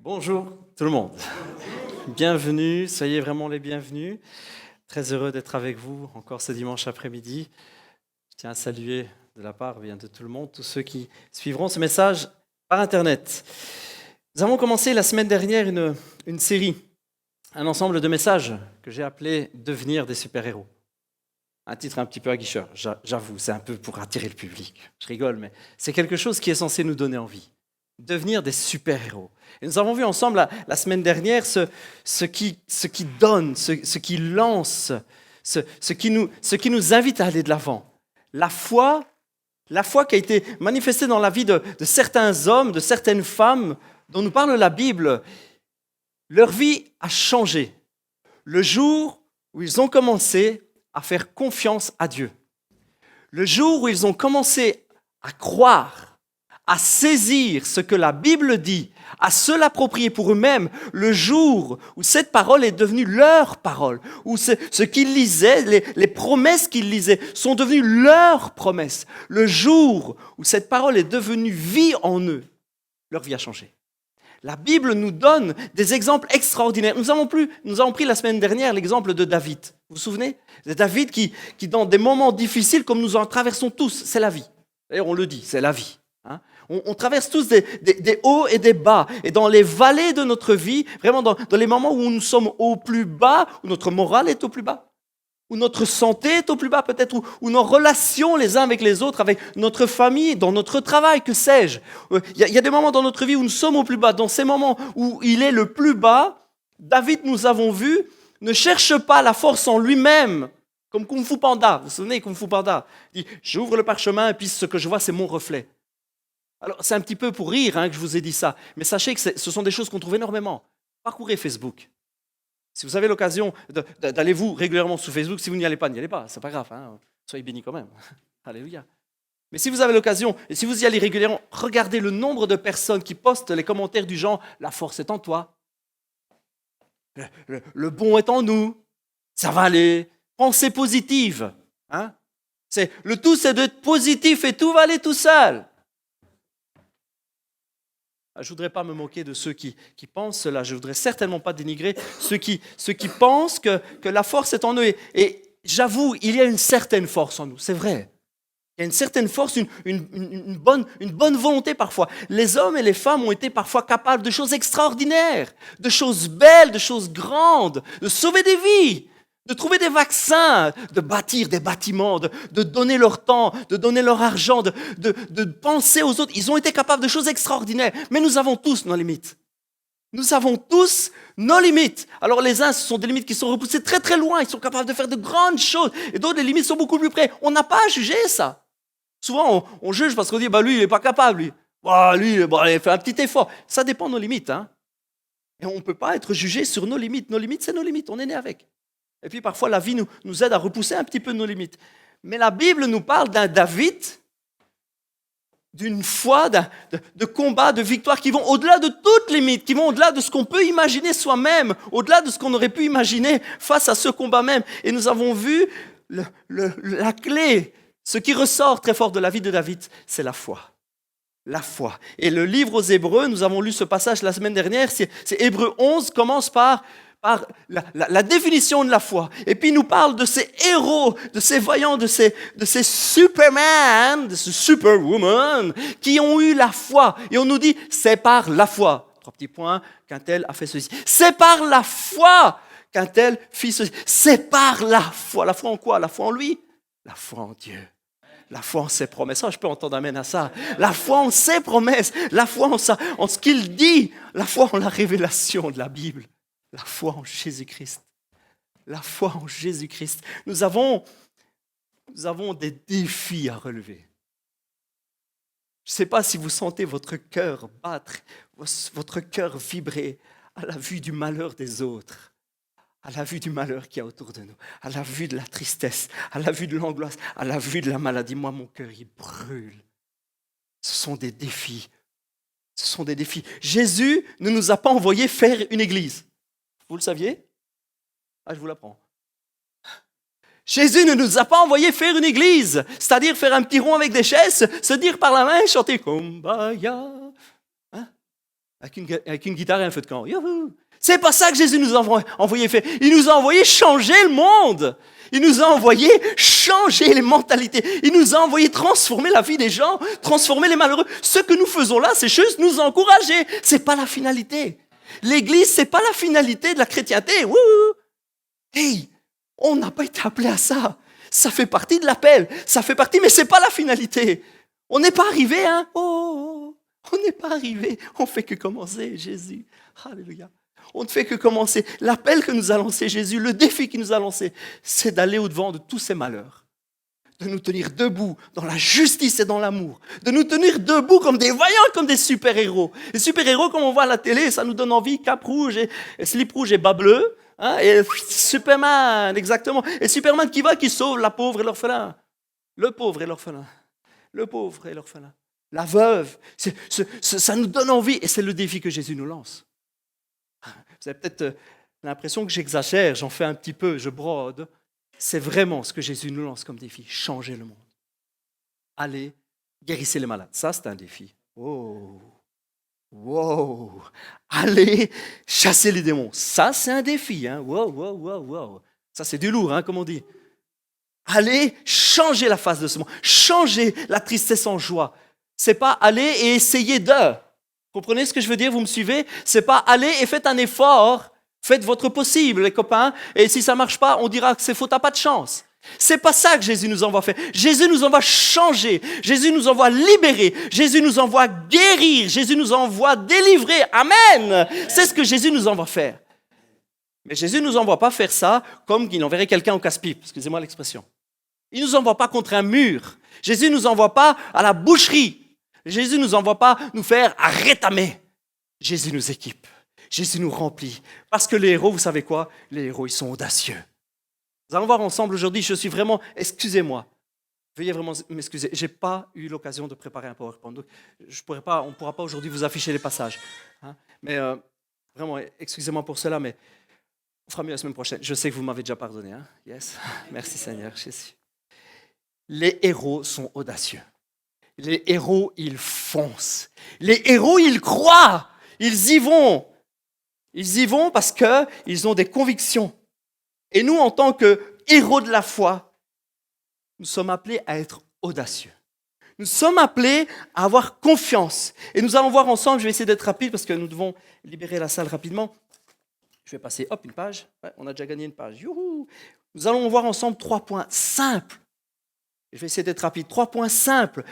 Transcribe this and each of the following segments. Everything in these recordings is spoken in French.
Bonjour tout le monde. Bienvenue, soyez vraiment les bienvenus. Très heureux d'être avec vous encore ce dimanche après-midi. Je tiens à saluer de la part de tout le monde, tous ceux qui suivront ce message par Internet. Nous avons commencé la semaine dernière une série, un ensemble de messages que j'ai appelé « Devenir des super-héros ». Un titre un petit peu aguicheur, j'avoue, c'est un peu pour attirer le public. Je rigole, mais c'est quelque chose qui est censé nous donner envie. Devenir des super-héros. Et nous avons vu ensemble la semaine dernière ce qui donne, ce qui lance, ce qui nous invite à aller de l'avant. La foi qui a été manifestée dans la vie de certains hommes, de certaines femmes dont nous parle la Bible, leur vie a changé le jour où ils ont commencé à faire confiance à Dieu. Le jour où ils ont commencé à croire, à saisir ce que la Bible dit, à se l'approprier pour eux-mêmes, le jour où cette parole est devenue leur parole, où ce qu'ils lisaient, les promesses qu'ils lisaient sont devenues leurs promesses, le jour où cette parole est devenue vie en eux, leur vie a changé. La Bible nous donne des exemples extraordinaires. Nous avons pris la semaine dernière l'exemple de David. Vous vous souvenez ? De David qui, dans des moments difficiles, comme nous en traversons tous, c'est la vie. D'ailleurs, on le dit, c'est la vie. On traverse tous des hauts et des bas. Et dans les vallées de notre vie, vraiment dans les moments où nous sommes au plus bas, où notre morale est au plus bas, où notre santé est au plus bas peut-être, où nos relations les uns avec les autres, avec notre famille, dans notre travail, que sais-je. Il y a des moments dans notre vie où nous sommes au plus bas. Dans ces moments où il est le plus bas, David, nous avons vu, ne cherche pas la force en lui-même, comme Kung Fu Panda. Vous vous souvenez, Kung Fu Panda il dit, j'ouvre le parchemin et puis ce que je vois, c'est mon reflet. Alors, c'est un petit peu pour rire que je vous ai dit ça, mais sachez que ce sont des choses qu'on trouve énormément. Parcourez Facebook. Si vous avez l'occasion d'aller vous régulièrement sur Facebook, si vous n'y allez pas, c'est pas grave, soyez bénis quand même. Alléluia. Mais si vous avez l'occasion, et si vous y allez régulièrement, regardez le nombre de personnes qui postent les commentaires du genre « La force est en toi »,« Le bon est en nous »,« Ça va aller »,« Pensée positive ». Le tout, c'est d'être positif et tout va aller tout seul. Je ne voudrais pas me moquer de ceux qui pensent cela. Je ne voudrais certainement pas dénigrer ceux qui pensent que la force est en eux. Et j'avoue, il y a une certaine force en nous, c'est vrai. Il y a une certaine force, une bonne volonté parfois. Les hommes et les femmes ont été parfois capables de choses extraordinaires, de choses belles, de choses grandes, de sauver des vies, de trouver des vaccins, de bâtir des bâtiments, de donner leur temps, de donner leur argent, de penser aux autres. Ils ont été capables de choses extraordinaires. Mais nous avons tous nos limites. Nous avons tous nos limites. Alors les uns, ce sont des limites qui sont repoussées très très loin. Ils sont capables de faire de grandes choses. Et d'autres, les limites sont beaucoup plus près. On n'a pas à juger ça. Souvent, on juge parce qu'on dit, lui, il n'est pas capable. Lui, il fait un petit effort. Ça dépend de nos limites. Et on ne peut pas être jugé sur nos limites. Nos limites, c'est nos limites. On est né avec. Et puis parfois, la vie nous aide à repousser un petit peu nos limites. Mais la Bible nous parle d'un David, d'une foi, de combats, de victoires qui vont au-delà de toutes les limites, qui vont au-delà de ce qu'on peut imaginer soi-même, au-delà de ce qu'on aurait pu imaginer face à ce combat même. Et nous avons vu la clé, ce qui ressort très fort de la vie de David, c'est la foi. La foi. Et le livre aux Hébreux, nous avons lu ce passage la semaine dernière, c'est Hébreux 11, commence par la définition de la foi. Et puis il nous parle de ces héros, de ces voyants, de ces Superman, de ces Superwoman qui ont eu la foi. Et on nous dit, c'est par la foi. 3 petits points, qu'un tel a fait ceci. C'est par la foi qu'un tel fit ceci. C'est par la foi. La foi en quoi ? La foi en lui ? La foi en Dieu. La foi en ses promesses. Je peux entendre amène à ça. La foi en ses promesses. La foi en ce qu'il dit. La foi en la révélation de la Bible. La foi en Jésus-Christ. La foi en Jésus-Christ. Nous avons des défis à relever. Je ne sais pas si vous sentez votre cœur battre, votre cœur vibrer à la vue du malheur des autres, à la vue du malheur qu'il y a autour de nous, à la vue de la tristesse, à la vue de l'angoisse, à la vue de la maladie. Moi, mon cœur, il brûle. Ce sont des défis. Ce sont des défis. Jésus ne nous a pas envoyé faire une église. Vous le saviez ? Je vous l'apprends. Jésus ne nous a pas envoyé faire une église, c'est-à-dire faire un petit rond avec des chaises, se dire par la main, chanter « Kumbaya ». avec une guitare et un feu de camp. Youhou! C'est pas ça que Jésus nous a envoyé faire. Il nous a envoyé changer le monde. Il nous a envoyé changer les mentalités. Il nous a envoyé transformer la vie des gens, transformer les malheureux. Ce que nous faisons là, c'est juste nous encourager. C'est pas la finalité. L'Église, c'est pas la finalité de la chrétienté. Wouhou! Hey, on n'a pas été appelé à ça. Ça fait partie de l'appel. Ça fait partie, mais c'est pas la finalité. On n'est pas arrivé, hein? Oh, on n'est pas arrivé. On fait que commencer, Jésus. Alléluia. On ne fait que commencer. L'appel que nous a lancé Jésus, le défi qu'il nous a lancé, c'est d'aller au-devant de tous ces malheurs. De nous tenir debout dans la justice et dans l'amour. De nous tenir debout comme des vaillants, comme des super-héros. Les super-héros, comme on voit à la télé, ça nous donne envie. Cap rouge et slip rouge et bas bleu. Hein, et Superman, exactement. Et Superman qui sauve la pauvre et l'orphelin. Le pauvre et l'orphelin. Le pauvre et l'orphelin. La veuve. Ça nous donne envie. Et c'est le défi que Jésus nous lance. Vous avez peut-être l'impression que j'exagère, j'en fais un petit peu, je brode. C'est vraiment ce que Jésus nous lance comme défi, changer le monde. Allez, guérissez les malades. Ça, c'est un défi. Oh, wow. Allez, chassez les démons. Ça, c'est un défi. Hein. Wow, wow, wow, wow. Ça, c'est du lourd, hein, comme on dit. Allez, changer la face de ce monde. Changer la tristesse en joie. C'est pas aller et essayer de. Comprenez ce que je veux dire? Vous me suivez? C'est pas aller et faites un effort, faites votre possible, les copains, et si ça marche pas, on dira que c'est faux, t'as pas de chance. C'est pas ça que Jésus nous envoie faire. Jésus nous envoie changer, Jésus nous envoie libérer, Jésus nous envoie guérir, Jésus nous envoie délivrer. Amen! C'est ce que Jésus nous envoie faire. Mais Jésus nous envoie pas faire ça comme il enverrait quelqu'un au casse-pipe, excusez-moi l'expression. Il nous envoie pas contre un mur. Jésus nous envoie pas à la boucherie. Jésus ne nous envoie pas nous faire rétamer. Jésus nous équipe. Jésus nous remplit. Parce que les héros, vous savez quoi? Les héros, ils sont audacieux. Nous allons voir ensemble aujourd'hui, je suis vraiment, excusez-moi, veuillez vraiment m'excuser. Je n'ai pas eu l'occasion de préparer un PowerPoint. Donc on ne pourra pas aujourd'hui vous afficher les passages. Hein? Mais vraiment, excusez-moi pour cela, mais on fera mieux la semaine prochaine. Je sais que vous m'avez déjà pardonné. Hein? Yes. Merci Seigneur, Jésus. Les héros sont audacieux. Les héros, ils foncent. Les héros, ils croient. Ils y vont. Ils y vont parce qu'ils ont des convictions. Et nous, en tant que héros de la foi, nous sommes appelés à être audacieux. Nous sommes appelés à avoir confiance. Et nous allons voir ensemble, je vais essayer d'être rapide parce que nous devons libérer la salle rapidement. Je vais passer, une page. Ouais, on a déjà gagné une page. Youhou. Nous allons voir ensemble 3 points simples. Je vais essayer d'être rapide. 3 points simples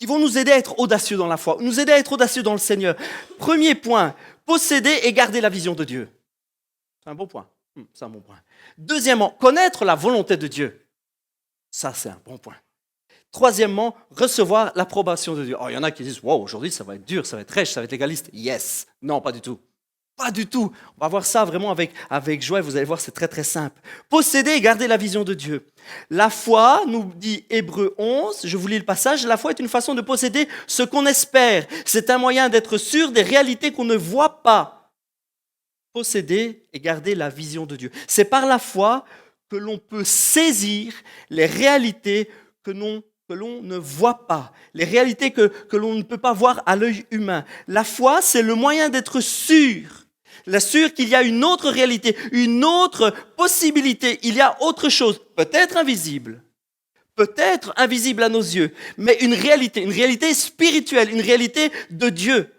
qui vont nous aider à être audacieux dans la foi, nous aider à être audacieux dans le Seigneur. Premier point, posséder et garder la vision de Dieu. C'est un bon point. C'est un bon point. Deuxièmement, connaître la volonté de Dieu. Ça, c'est un bon point. Troisièmement, recevoir l'approbation de Dieu. Oh, il y en a qui disent, wow, aujourd'hui, ça va être dur, ça va être rêche, ça va être légaliste. Yes. Non, pas du tout. Pas du tout. On va voir ça vraiment avec joie. Vous allez voir, c'est très, très simple. Posséder et garder la vision de Dieu. La foi, nous dit Hébreux 11, je vous lis le passage, la foi est une façon de posséder ce qu'on espère. C'est un moyen d'être sûr des réalités qu'on ne voit pas. Posséder et garder la vision de Dieu. C'est par la foi que l'on peut saisir les réalités que l'on ne voit pas, les réalités que l'on ne peut pas voir à l'œil humain. La foi, c'est le moyen d'être sûr qu'il y a une autre réalité, une autre possibilité, il y a autre chose, peut-être invisible à nos yeux, mais une réalité spirituelle, une réalité de Dieu.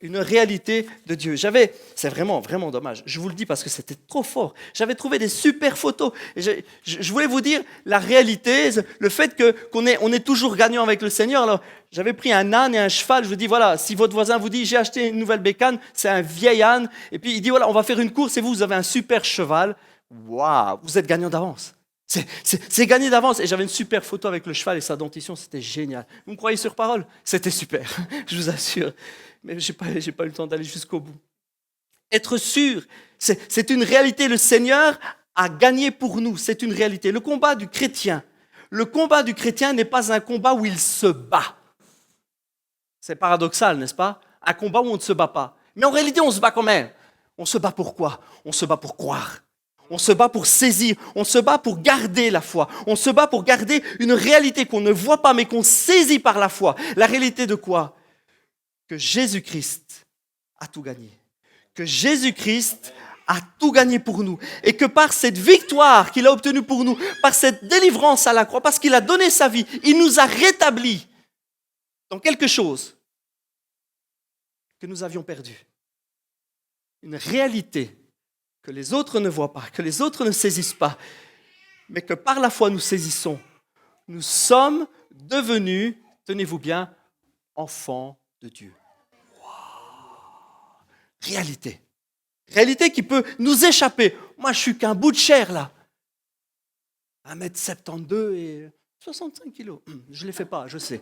Une réalité de Dieu. C'est vraiment, vraiment dommage. Je vous le dis parce que c'était trop fort. J'avais trouvé des super photos. Et je voulais vous dire la réalité, le fait qu'on est toujours gagnant avec le Seigneur. Alors, j'avais pris un âne et un cheval. Je vous dis, voilà, si votre voisin vous dit, j'ai acheté une nouvelle bécane, c'est un vieil âne. Et puis, il dit, voilà, on va faire une course et vous avez un super cheval. Waouh, vous êtes gagnant d'avance. C'est gagné d'avance. Et j'avais une super photo avec le cheval et sa dentition. C'était génial. Vous me croyez sur parole? C'était super. Je vous assure. Mais je n'ai pas eu le temps d'aller jusqu'au bout. Être sûr, c'est une réalité. Le Seigneur a gagné pour nous. C'est une réalité. Le combat du chrétien n'est pas un combat où il se bat. C'est paradoxal, n'est-ce pas? Un combat où on ne se bat pas. Mais en réalité, on se bat quand même. On se bat pour quoi? On se bat pour croire. On se bat pour saisir. On se bat pour garder la foi. On se bat pour garder une réalité qu'on ne voit pas, mais qu'on saisit par la foi. La réalité de quoi? Que Jésus-Christ a tout gagné. Que Jésus-Christ a tout gagné pour nous. Et que par cette victoire qu'il a obtenue pour nous, par cette délivrance à la croix, parce qu'il a donné sa vie, il nous a rétablis dans quelque chose que nous avions perdu. Une réalité que les autres ne voient pas, que les autres ne saisissent pas, mais que par la foi nous saisissons. Nous sommes devenus, tenez-vous bien, enfants de Dieu. Réalité. Réalité qui peut nous échapper. Moi, je suis qu'un bout de chair, là. 1m72 et 65 kilos. Je ne les fais pas, je sais.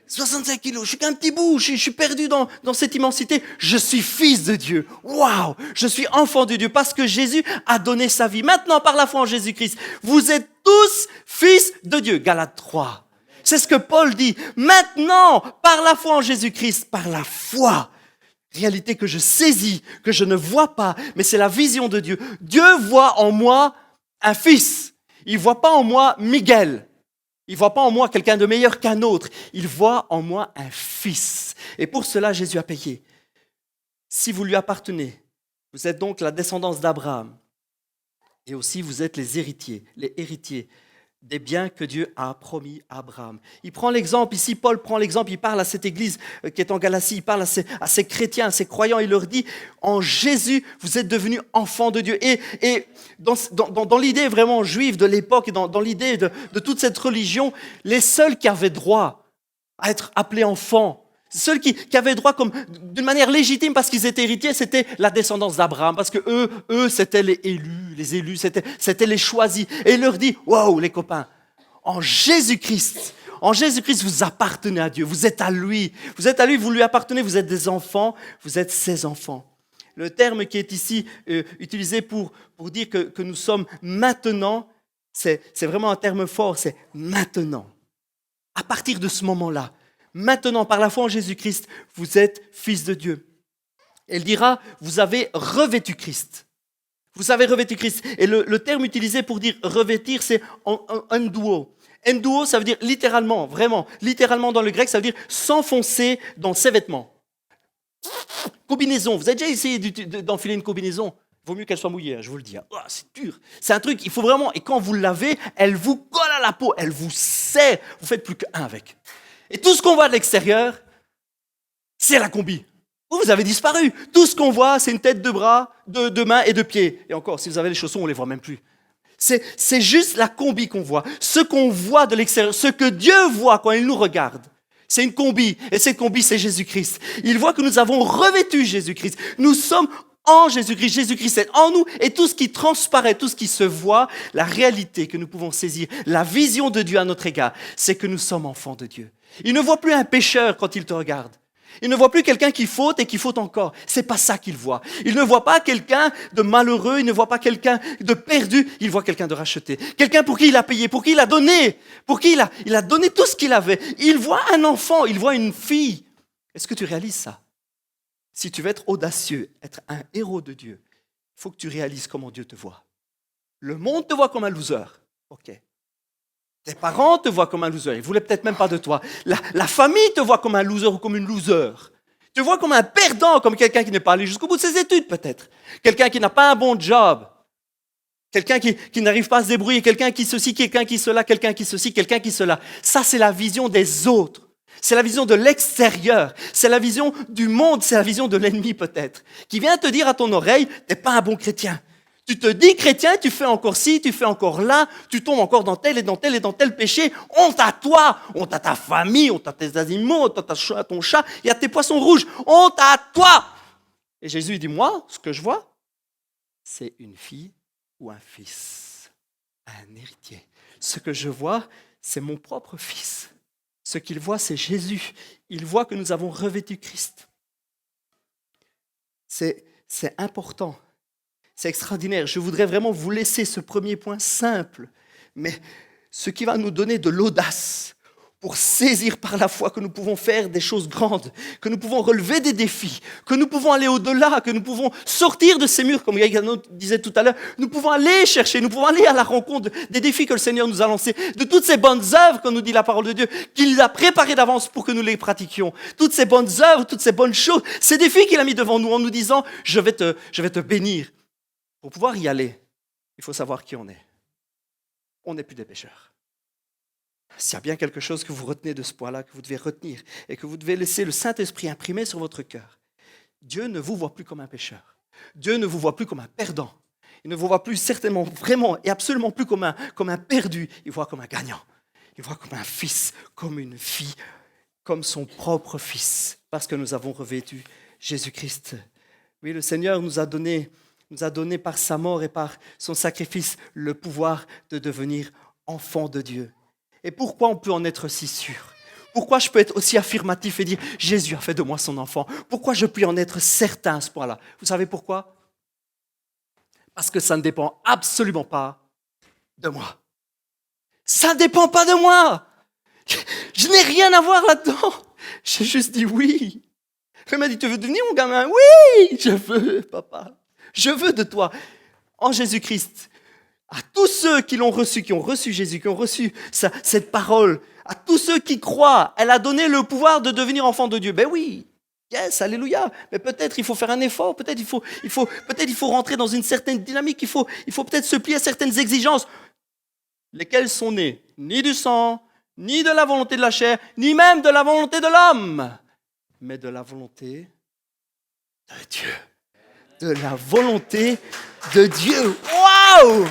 65 kilos, je suis qu'un petit bout, je suis perdu dans cette immensité. Je suis fils de Dieu. Waouh! Je suis enfant de Dieu parce que Jésus a donné sa vie. Maintenant, par la foi en Jésus-Christ, vous êtes tous fils de Dieu. Galates 3. C'est ce que Paul dit. Maintenant, par la foi en Jésus-Christ, par la foi. Réalité que je saisis, que je ne vois pas, mais c'est la vision de Dieu. Dieu voit en moi un fils. Il ne voit pas en moi Miguel. Il ne voit pas en moi quelqu'un de meilleur qu'un autre. Il voit en moi un fils. Et pour cela, Jésus a payé. Si vous lui appartenez, vous êtes donc la descendance d'Abraham. Et aussi, vous êtes les héritiers des biens que Dieu a promis à Abraham. Il prend l'exemple, ici Paul prend l'exemple, il parle à cette église qui est en Galatie, il parle à ces chrétiens, à ces croyants, il leur dit, en Jésus, vous êtes devenus enfants de Dieu. Et dans l'idée vraiment juive de l'époque, et dans l'idée de toute cette religion, les seuls qui avaient droit à être appelés enfants, ceux qui avaient droit comme d'une manière légitime parce qu'ils étaient héritiers, c'était la descendance d'Abraham. Parce que eux, c'était les élus, c'était les choisis. Et il leur dit, waouh les copains, en Jésus-Christ, vous appartenez à Dieu, vous êtes à lui, vous lui appartenez, vous êtes des enfants, vous êtes ses enfants. Le terme qui est ici utilisé pour dire que nous sommes maintenant, c'est vraiment un terme fort, c'est maintenant. À partir de ce moment-là, maintenant, par la foi en Jésus-Christ, vous êtes fils de Dieu. Elle dira, vous avez revêtu Christ. Vous avez revêtu Christ. Et le terme utilisé pour dire revêtir, c'est enduo. Enduo, ça veut dire littéralement, vraiment, littéralement dans le grec, ça veut dire s'enfoncer dans ses vêtements. Combinaison, vous avez déjà essayé d'enfiler une combinaison? Il vaut mieux qu'elle soit mouillée, je vous le dis. Oh, c'est dur. C'est un truc, il faut vraiment, et quand vous lavez, elle vous colle à la peau, elle vous serre. Vous faites plus qu'un avec. Et tout ce qu'on voit de l'extérieur, c'est la combi. Vous avez disparu. Tout ce qu'on voit, c'est une tête, de bras, de mains et de pieds. Et encore, si vous avez les chaussons, on ne les voit même plus. C'est juste la combi qu'on voit. Ce qu'on voit de l'extérieur, ce que Dieu voit quand il nous regarde, c'est une combi. Et cette combi, c'est Jésus-Christ. Il voit que nous avons revêtu Jésus-Christ. Nous sommes en Jésus-Christ. Jésus-Christ est en nous. Et tout ce qui transparaît, tout ce qui se voit, la réalité que nous pouvons saisir, la vision de Dieu à notre égard, c'est que nous sommes enfants de Dieu. Il ne voit plus un pécheur quand il te regarde. Il ne voit plus quelqu'un qui faute et qui faute encore. C'est pas ça qu'il voit. Il ne voit pas quelqu'un de malheureux, il ne voit pas quelqu'un de perdu, il voit quelqu'un de racheté. Quelqu'un pour qui il a payé, pour qui il a donné, pour qui il a donné tout ce qu'il avait. Il voit un enfant, il voit une fille. Est-ce que tu réalises ça? Si tu veux être audacieux, être un héros de Dieu, il faut que tu réalises comment Dieu te voit. Le monde te voit comme un loser. Ok. Tes parents te voient comme un loser. Ils ne voulaient peut-être même pas de toi. La famille te voit comme un loser ou comme une loser. Tu te vois comme un perdant, comme quelqu'un qui n'est pas allé jusqu'au bout de ses études peut-être. Quelqu'un qui n'a pas un bon job. Quelqu'un qui n'arrive pas à se débrouiller. Quelqu'un qui ceci, quelqu'un qui cela, quelqu'un qui ceci, quelqu'un qui cela. Ça, c'est la vision des autres. C'est la vision de l'extérieur. C'est la vision du monde. C'est la vision de l'ennemi peut-être. Qui vient te dire à ton oreille, tu n'es pas un bon chrétien. Tu te dis chrétien, tu fais encore ci, tu fais encore là, tu tombes encore dans tel et dans tel et dans tel péché. Honte à toi, honte à ta famille, honte à tes animaux, honte à ton chat et à tes poissons rouges. Honte à toi. Et Jésus dit, moi, ce que je vois, c'est une fille ou un fils, un héritier. Ce que je vois, c'est mon propre fils. Ce qu'il voit, c'est Jésus. Il voit que nous avons revêtu Christ. C'est important. C'est extraordinaire. Je voudrais vraiment vous laisser ce premier point simple, mais ce qui va nous donner de l'audace pour saisir par la foi que nous pouvons faire des choses grandes, que nous pouvons relever des défis, que nous pouvons aller au-delà, que nous pouvons sortir de ces murs, comme Gaëtan disait tout à l'heure, nous pouvons aller chercher, nous pouvons aller à la rencontre des défis que le Seigneur nous a lancés, de toutes ces bonnes œuvres, comme nous dit la parole de Dieu, qu'il a préparées d'avance pour que nous les pratiquions. Toutes ces bonnes œuvres, toutes ces bonnes choses, ces défis qu'il a mis devant nous en nous disant, je vais te bénir. Pour pouvoir y aller, il faut savoir qui on est. On n'est plus des pécheurs. S'il y a bien quelque chose que vous retenez de ce point-là, que vous devez retenir et que vous devez laisser le Saint-Esprit imprimer sur votre cœur, Dieu ne vous voit plus comme un pécheur. Dieu ne vous voit plus comme un perdant. Il ne vous voit plus certainement, vraiment et absolument plus comme un perdu. Il vous voit comme un gagnant. Il vous voit comme un fils, comme une fille, comme son propre fils, parce que nous avons revêtu Jésus-Christ. Oui, le Seigneur nous a donné par sa mort et par son sacrifice le pouvoir de devenir enfant de Dieu. Et pourquoi on peut en être si sûr? Pourquoi je peux être aussi affirmatif et dire « Jésus a fait de moi son enfant » Pourquoi je puis en être certain à ce point-là? Vous savez pourquoi? Parce que ça ne dépend absolument pas de moi. Ça ne dépend pas de moi. Je n'ai rien à voir là-dedans. J'ai juste dit oui. Elle m'a dit « Tu veux devenir mon gamin ?» « Oui, je veux, papa. Je veux de toi. » En Jésus-Christ. À tous ceux qui l'ont reçu, qui ont reçu Jésus, qui ont reçu cette parole, à tous ceux qui croient, elle a donné le pouvoir de devenir enfant de Dieu. Ben oui, yes, alléluia. Mais peut-être il faut faire un effort, peut-être il faut rentrer dans une certaine dynamique, il faut peut-être se plier à certaines exigences, lesquelles sont nées ni du sang, ni de la volonté de la chair, ni même de la volonté de l'homme, mais de la volonté de Dieu. De la volonté de Dieu. Waouh!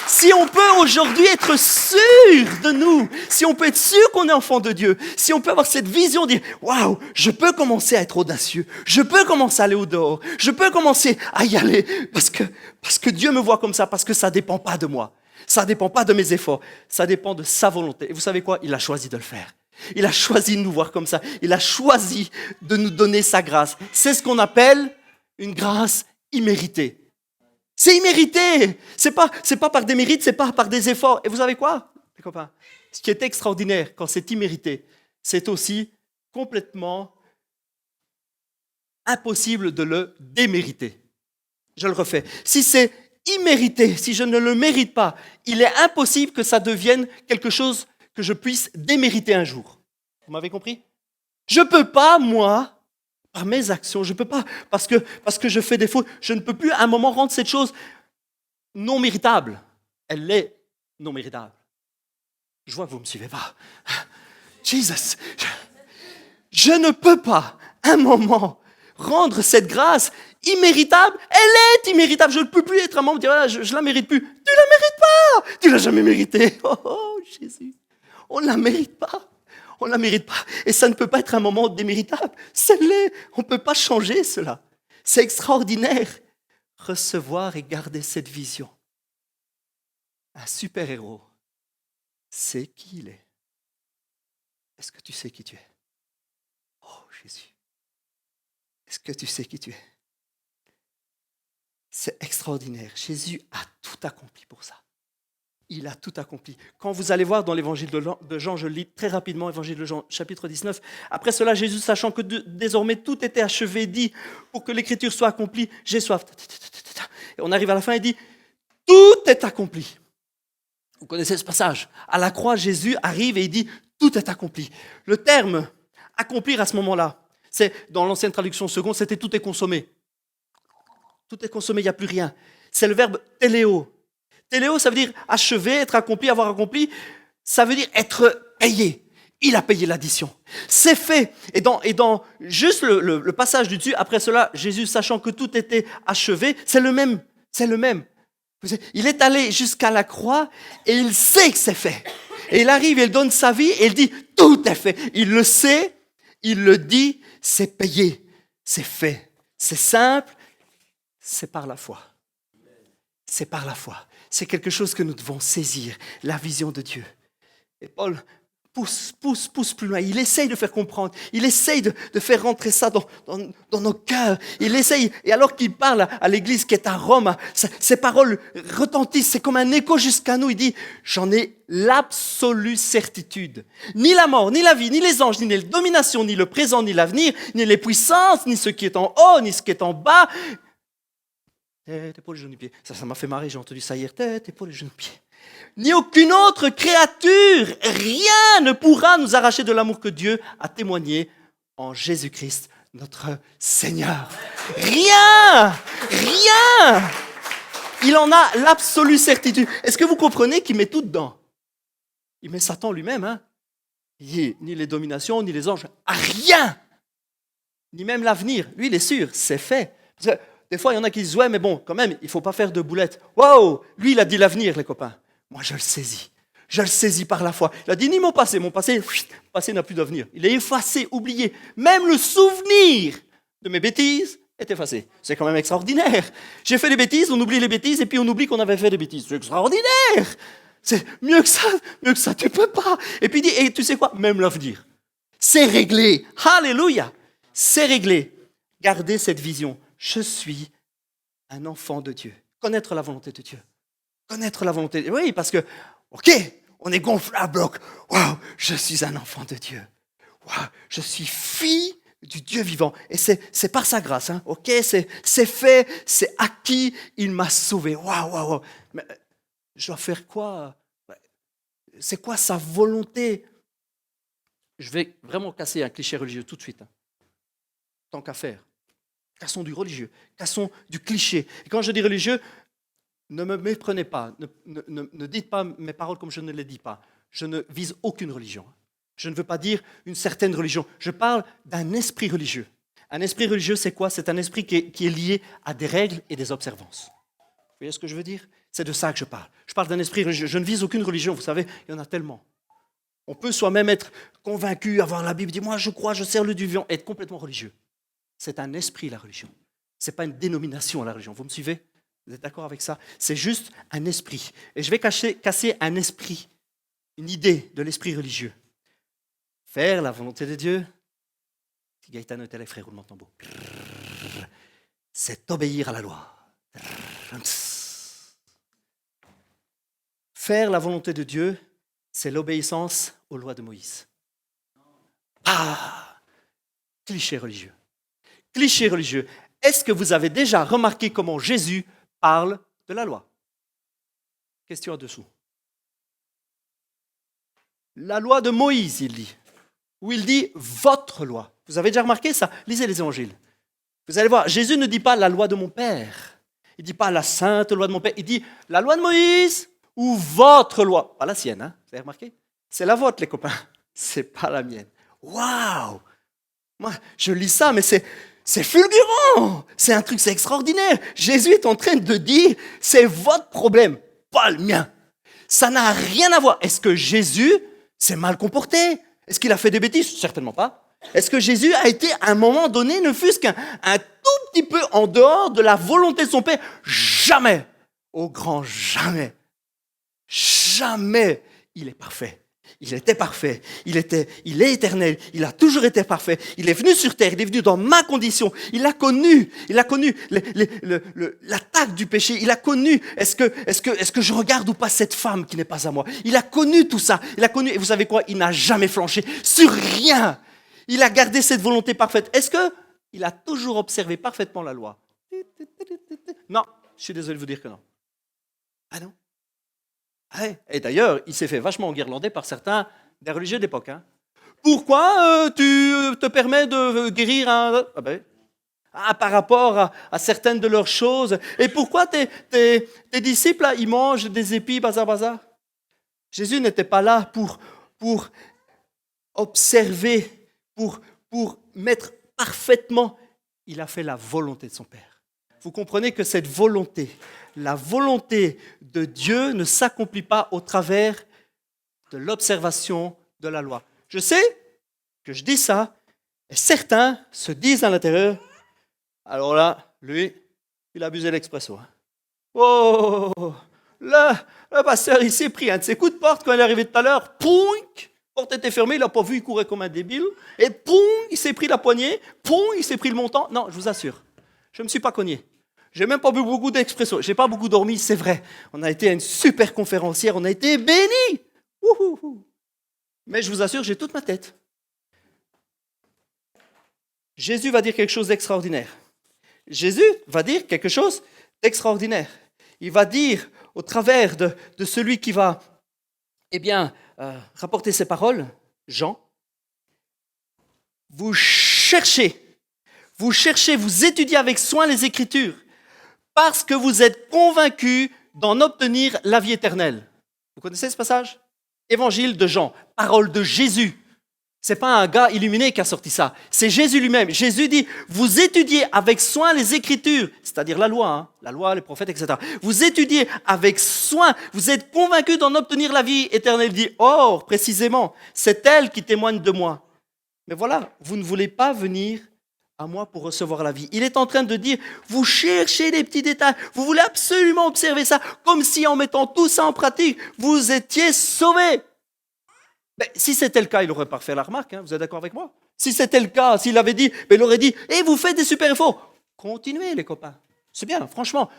Si on peut aujourd'hui être sûr de nous, si on peut être sûr qu'on est enfant de Dieu, si on peut avoir cette vision de dire « Waouh, je peux commencer à être audacieux, je peux commencer à aller au dehors, je peux commencer à y aller parce que Dieu me voit comme ça, parce que ça ne dépend pas de moi, ça ne dépend pas de mes efforts, ça dépend de sa volonté. » Et vous savez quoi? Il a choisi de le faire. Il a choisi de nous voir comme ça. Il a choisi de nous donner sa grâce. C'est ce qu'on appelle une grâce imméritée. C'est immérité. C'est pas par des mérites, c'est pas par des efforts. Et vous savez quoi, les copains? Ce qui est extraordinaire quand c'est immérité, c'est aussi complètement impossible de le démériter. Je le refais. Si c'est immérité, si je ne le mérite pas, il est impossible que ça devienne quelque chose que je puisse démériter un jour. Vous m'avez compris? Je ne peux pas, moi, par mes actions, je ne peux pas, parce que je fais des fautes, je ne peux plus à un moment rendre cette chose non méritable. Elle est non méritable. Je vois que vous ne me suivez pas. Jesus, je ne peux pas, à un moment, rendre cette grâce imméritable. Elle est imméritable. Je ne peux plus être un moment dire, ah, je ne la mérite plus. Tu ne la mérites pas. Tu ne l'as jamais méritée. Oh, Jésus, on ne la mérite pas. On ne la mérite pas. Et ça ne peut pas être un moment déméritable. C'est l'est. On ne peut pas changer cela. C'est extraordinaire. Recevoir et garder cette vision. Un super-héros sait qui il est. Est-ce que tu sais qui tu es? Oh Jésus. Est-ce que tu sais qui tu es? C'est extraordinaire. Jésus a tout accompli pour ça. Il a tout accompli. Quand vous allez voir dans l'évangile de Jean, je lis très rapidement, évangile de Jean, chapitre 19. Après cela, Jésus, sachant que désormais tout était achevé, dit, pour que l'écriture soit accomplie, j'ai soif. Et on arrive à la fin et dit, tout est accompli. Vous connaissez ce passage. À la croix, Jésus arrive et il dit, tout est accompli. Le terme accomplir à ce moment-là, c'est dans l'ancienne traduction seconde, c'était tout est consommé. Tout est consommé, il n'y a plus rien. C'est le verbe téléo. Téléo, ça veut dire achever, être accompli, avoir accompli. Ça veut dire être payé. Il a payé l'addition. C'est fait. Et dans juste le passage du dessus, après cela, Jésus, sachant que tout était achevé, c'est le même. C'est le même. Il est allé jusqu'à la croix et il sait que c'est fait. Et il arrive, il donne sa vie et il dit, tout est fait. Il le sait, il le dit, c'est payé, c'est fait. C'est simple, c'est par la foi. C'est par la foi. C'est quelque chose que nous devons saisir, la vision de Dieu. Et Paul pousse plus loin. Il essaye de faire comprendre. Il essaye de faire rentrer ça dans nos cœurs. Il essaye, et alors qu'il parle à l'église qui est à Rome, ses paroles retentissent. C'est comme un écho jusqu'à nous. Il dit, j'en ai l'absolue certitude. Ni la mort, ni la vie, ni les anges, ni les dominations, ni le présent, ni l'avenir, ni les puissances, ni ce qui est en haut, ni ce qui est en bas. Tête, épaules, genoux, pieds. Ça m'a fait marrer, j'ai entendu ça hier. Tête, épaules, genoux, pieds. Ni aucune autre créature, rien ne pourra nous arracher de l'amour que Dieu a témoigné en Jésus-Christ, notre Seigneur. Rien. Il en a l'absolue certitude. Est-ce que vous comprenez qu'il met tout dedans? Il met Satan lui-même. Hein? Il dit, ni les dominations, ni les anges, rien. Ni même l'avenir. Lui, il est sûr, c'est fait. Parce que des fois, il y en a qui disent, ouais, mais bon, quand même, il ne faut pas faire de boulettes. Waouh, lui, il a dit l'avenir, les copains. Moi, je le saisis. Je le saisis par la foi. Il a dit, ni mon passé n'a plus d'avenir. Il est effacé, oublié. Même le souvenir de mes bêtises est effacé. C'est quand même extraordinaire. J'ai fait des bêtises, on oublie les bêtises, et puis on oublie qu'on avait fait des bêtises. C'est extraordinaire. C'est mieux que ça, tu peux pas. Et puis il dit, et tu sais quoi, même l'avenir. C'est réglé. Alléluia. C'est réglé. Gardez cette vision. Je suis un enfant de Dieu. Connaître la volonté de Dieu. Connaître la volonté de Dieu. Oui, parce que, ok, on est gonflé à bloc. Waouh, je suis un enfant de Dieu. Waouh, je suis fille du Dieu vivant. Et c'est par sa grâce. Hein. Ok, c'est fait, c'est acquis. Il m'a sauvé. Waouh. Mais je dois faire quoi? C'est quoi sa volonté? Je vais vraiment casser un cliché religieux tout de suite. Hein. Tant qu'à faire. Cassons du religieux. Cassons du cliché. Et quand je dis religieux, ne me méprenez pas, ne dites pas mes paroles comme je ne les dis pas. Je ne vise aucune religion. Je ne veux pas dire une certaine religion. Je parle d'un esprit religieux. Un esprit religieux, c'est quoi? C'est un esprit qui est lié à des règles et des observances. Vous voyez ce que je veux dire? C'est de ça que je parle. Je parle d'un esprit religieux. Je ne vise aucune religion. Vous savez, il y en a tellement. On peut soi-même être convaincu, avoir la Bible, dire moi je crois, je sers le Dieu vivant, être complètement religieux. C'est un esprit, la religion. Ce n'est pas une dénomination, la religion. Vous me suivez? Vous êtes d'accord avec ça? C'est juste un esprit. Et je vais casser un esprit, une idée de l'esprit religieux. Faire la volonté de Dieu, si Gaëtano était les frères, roulement de tambour, c'est obéir à la loi. Faire la volonté de Dieu, c'est l'obéissance aux lois de Moïse. Ah! Cliché religieux. Cliché religieux. Est-ce que vous avez déjà remarqué comment Jésus parle de la loi? Question en dessous. La loi de Moïse, il dit. Ou il dit votre loi. Vous avez déjà remarqué ça? Lisez les évangiles. Vous allez voir, Jésus ne dit pas la loi de mon père. Il ne dit pas la sainte loi de mon père. Il dit la loi de Moïse ou votre loi. Pas la sienne, hein? Vous avez remarqué? C'est la vôtre, les copains. C'est pas la mienne. Waouh! Moi, je lis ça, mais c'est fulgurant, c'est un truc, c'est extraordinaire. Jésus est en train de dire, c'est votre problème, pas le mien. Ça n'a rien à voir. Est-ce que Jésus s'est mal comporté? Est-ce qu'il a fait des bêtises? Certainement pas. Est-ce que Jésus a été, à un moment donné, ne fût-ce qu'un tout petit peu en dehors de la volonté de son Père? Jamais. Au grand jamais. Jamais. Il est parfait. Il était parfait, il est éternel, il a toujours été parfait. Il est venu sur terre, il est venu dans ma condition. Il a connu l'attaque du péché. Il a connu, est-ce que je regarde ou pas cette femme qui n'est pas à moi? Il a connu tout ça. Il a connu, et vous savez quoi? Il n'a jamais flanché sur rien. Il a gardé cette volonté parfaite. Est-ce qu'il a toujours observé parfaitement la loi? Non, je suis désolé de vous dire que non. Ah non? Et d'ailleurs, il s'est fait vachement enguirlander par certains des religieux d'époque. Hein. Pourquoi tu te permets de guérir par rapport à certaines de leurs choses? Et pourquoi tes disciples, là, ils mangent des épis, bazar? Jésus n'était pas là pour observer, pour mettre parfaitement. Il a fait la volonté de son Père. Vous comprenez que cette volonté, la volonté de Dieu ne s'accomplit pas au travers de l'observation de la loi. Je sais que je dis ça, et certains se disent à l'intérieur, alors là, lui, il a abusé l'expresso. Hein. Oh, le pasteur, il s'est pris un de ses coups de porte quand il est arrivé tout à l'heure, pouink, porte était fermée, il n'a pas vu, il courait comme un débile. Et poum, il s'est pris la poignée. Poum, il s'est pris le montant. Non, je vous assure, je ne me suis pas cogné. Je n'ai même pas bu beaucoup d'expresso. Je n'ai pas beaucoup dormi, c'est vrai. On a été à une super conférencière, on a été bénis. Ouhouhou. Mais je vous assure, j'ai toute ma tête. Jésus va dire quelque chose d'extraordinaire. Jésus va dire quelque chose d'extraordinaire. Il va dire, au travers de celui qui va rapporter ces paroles, Jean, vous cherchez, vous étudiez avec soin les Écritures, parce que vous êtes convaincus d'en obtenir la vie éternelle. Vous connaissez ce passage? Évangile de Jean, parole de Jésus. Ce n'est pas un gars illuminé qui a sorti ça, c'est Jésus lui-même. Jésus dit, vous étudiez avec soin les Écritures, c'est-à-dire la loi, les prophètes, etc. Vous étudiez avec soin, vous êtes convaincus d'en obtenir la vie éternelle. Il dit, or, précisément, c'est elle qui témoigne de moi. Mais voilà, vous ne voulez pas venir à moi pour recevoir la vie. Il est en train de dire, vous cherchez les petits détails, vous voulez absolument observer ça, comme si en mettant tout ça en pratique, vous étiez sauvés. Mais si c'était le cas, il n'aurait pas refait la remarque, vous êtes d'accord avec moi? Si c'était le cas, s'il avait dit, il aurait dit, vous faites des super efforts. Continuez les copains, c'est bien, franchement.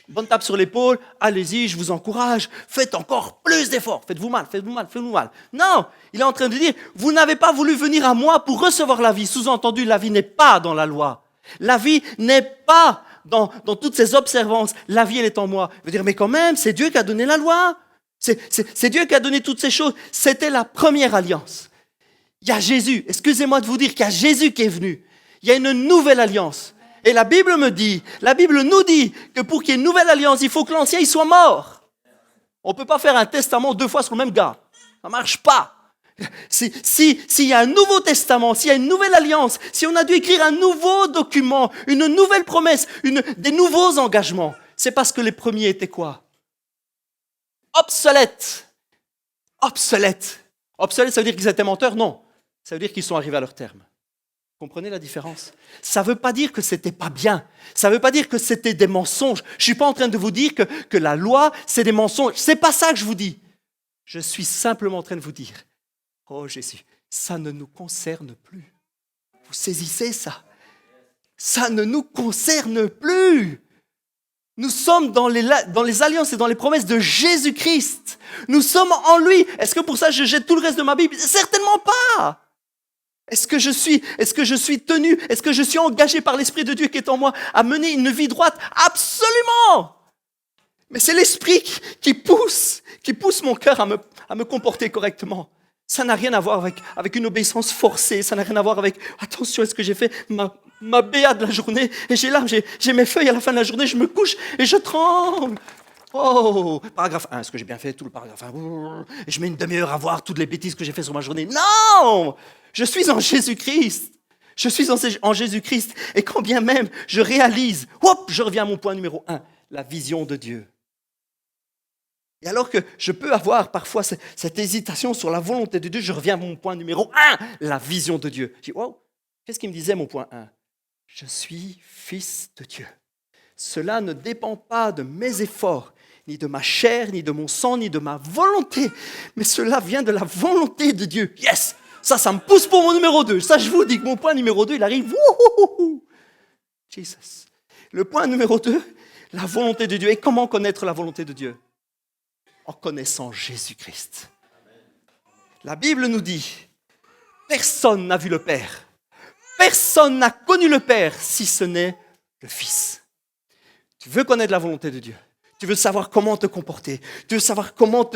Bonne tape sur l'épaule, allez-y, je vous encourage, faites encore plus d'efforts, faites-vous mal. Non, il est en train de dire, vous n'avez pas voulu venir à moi pour recevoir la vie. Sous-entendu, la vie n'est pas dans la loi. La vie n'est pas dans toutes ces observances. La vie, elle est en moi. Il veut dire, mais quand même, c'est Dieu qui a donné la loi. C'est Dieu qui a donné toutes ces choses. C'était la première alliance. Il y a Jésus. Excusez-moi de vous dire qu'il y a Jésus qui est venu. Il y a une nouvelle alliance. Et la Bible nous dit que pour qu'il y ait une nouvelle alliance, il faut que l'ancien il soit mort. On ne peut pas faire un testament 2 fois sur le même gars. Ça ne marche pas. S'il y a un nouveau testament, s'il y a une nouvelle alliance, si on a dû écrire un nouveau document, une nouvelle promesse, des nouveaux engagements, c'est parce que les premiers étaient quoi? Obsolètes. Obsolètes, ça veut dire qu'ils étaient menteurs? Non. Ça veut dire qu'ils sont arrivés à leur terme. Vous comprenez la différence? Ça ne veut pas dire que ce n'était pas bien. Ça ne veut pas dire que c'était des mensonges. Je ne suis pas en train de vous dire que la loi, c'est des mensonges. Ce n'est pas ça que je vous dis. Je suis simplement en train de vous dire, oh Jésus, ça ne nous concerne plus. Vous saisissez ça? Ça ne nous concerne plus. Nous sommes dans les alliances et dans les promesses de Jésus-Christ. Nous sommes en lui. Est-ce que pour ça je jette tout le reste de ma Bible? Certainement pas. Est-ce que je suis tenu, est-ce que je suis engagé par l'Esprit de Dieu qui est en moi à mener une vie droite? Absolument. Mais c'est l'Esprit qui pousse mon cœur à me comporter correctement. Ça n'a rien à voir avec une obéissance forcée, ça n'a rien à voir avec attention, est-ce que j'ai fait ma béa de la journée et j'ai mes feuilles à la fin de la journée, je me couche et je tremble. Oh, paragraphe 1, est-ce que j'ai bien fait tout le paragraphe 1? Et je mets une demi-heure à voir toutes les bêtises que j'ai fait sur ma journée. Non! Je suis en Jésus-Christ. Je suis en Jésus-Christ. Et quand bien même je réalise, je reviens à mon point numéro 1, la vision de Dieu. Et alors que je peux avoir parfois cette hésitation sur la volonté de Dieu, je reviens à mon point numéro 1, la vision de Dieu. Je dis, qu'est-ce qu'il me disait mon point 1? Je suis fils de Dieu. Cela ne dépend pas de mes efforts, ni de ma chair, ni de mon sang, ni de ma volonté, mais cela vient de la volonté de Dieu. Yes! Ça me pousse pour mon numéro 2. Ça, je vous dis que mon point numéro 2, il arrive. Jesus. Le point numéro 2, la volonté de Dieu. Et comment connaître la volonté de Dieu? En connaissant Jésus-Christ. La Bible nous dit, personne n'a vu le Père. Personne n'a connu le Père si ce n'est le Fils. Tu veux connaître la volonté de Dieu? Tu veux savoir comment te comporter. Tu veux savoir comment